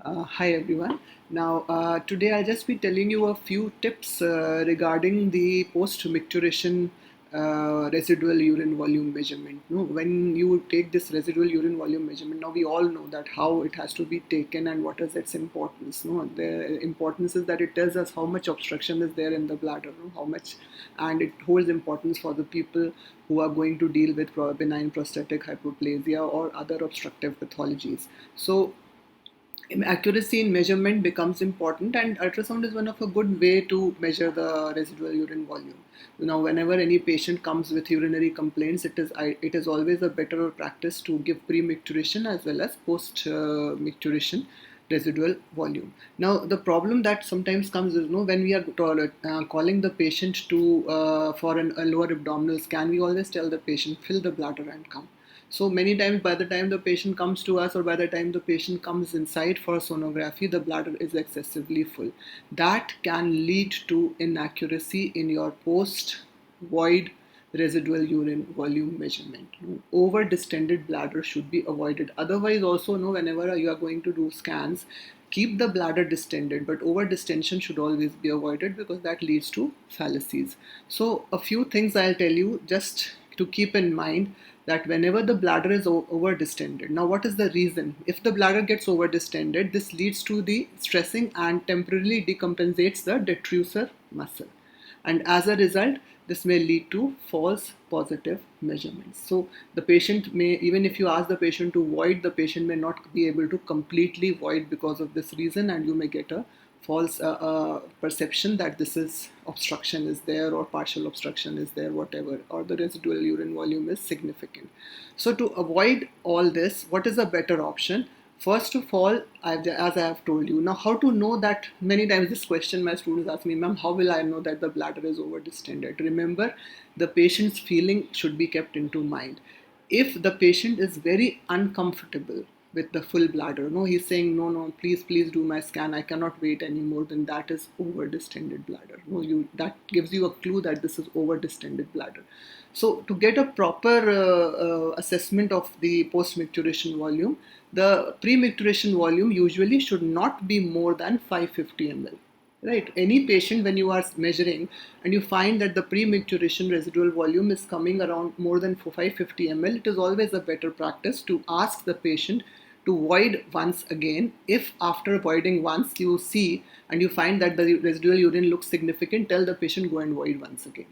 Hi everyone. Now, today I'll just be telling you a few tips regarding the post-micturition residual urine volume measurement. When you take this residual urine volume measurement, now we all know that how it has to be taken and what is its importance. The importance is that it tells us how much obstruction is there in the bladder, how much, and it holds importance for the people who are going to deal with benign prostatic hyperplasia or other obstructive pathologies. So accuracy in measurement becomes important, and ultrasound is one of a good way to measure the residual urine volume. Whenever any patient comes with urinary complaints, it is always a better practice to give pre-micturition as well as post-micturition residual volume. Now, the problem that sometimes comes is, when we are calling the patient to for a lower abdominal scan, we always tell the patient, fill the bladder and come. So many times, by the time the patient comes to us or by the time the patient comes inside for sonography, the bladder is excessively full. That can lead to inaccuracy in your post-void residual urine volume measurement. Over distended bladder should be avoided. Otherwise, also, whenever you are going to do scans, keep the bladder distended, but over distension should always be avoided because that leads to fallacies. So a few things I'll tell you just to keep in mind, that whenever the bladder is over distended. Now, what is the reason? If the bladder gets over distended, this leads to the stressing and temporarily decompensates the detrusor muscle. And as a result, this may lead to false positive measurements. So the patient may, even if you ask the patient to void, the patient may not be able to completely void because of this reason, and you may get a false perception that this is obstruction is there or partial obstruction is there, whatever, or the residual urine volume is significant. So to avoid all this, what is a better option? First of all, as I have told you, now how to know that? Many times this question my students ask me, ma'am, how will I know that the bladder is over distended? Remember, the patient's feeling should be kept into mind. If the patient is very uncomfortable with the full bladder, he's saying, no, please do my scan, I cannot wait anymore, then that is over distended bladder. That gives you a clue that this is over distended bladder. So to get a proper assessment of the post-micturition volume, the pre-micturition volume usually should not be more than 550 ml. Right? Any patient, when you are measuring and you find that the pre-micturition residual volume is coming around more than 550 ml, it is always a better practice to ask the patient to void once again. If after voiding once you see and you find that the residual urine looks significant, tell the patient go and void once again.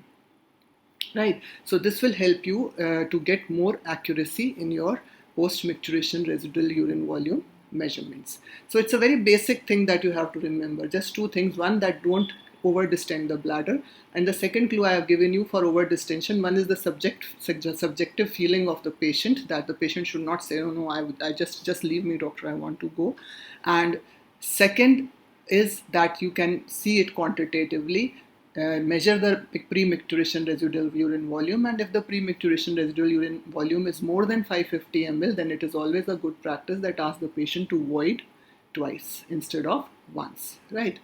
Right? So this will help you to get more accuracy in your post-micturition residual urine volume measurements. So it's a very basic thing that you have to remember. Just two things. One, that don't over distend the bladder, and the second clue I have given you for over distension, one is the subjective feeling of the patient, that the patient should not say, oh no, I just leave me, doctor, I want to go. And second is that you can see it quantitatively. Measure the pre-micturition residual urine volume, and if the pre-micturition residual urine volume is more than 550 ml, then it is always a good practice that asks the patient to void twice instead of once, right?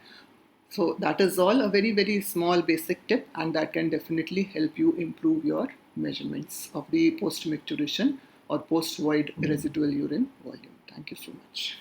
So that is all a very, very small basic tip, and that can definitely help you improve your measurements of the post-micturition or post-void residual urine volume. Thank you so much.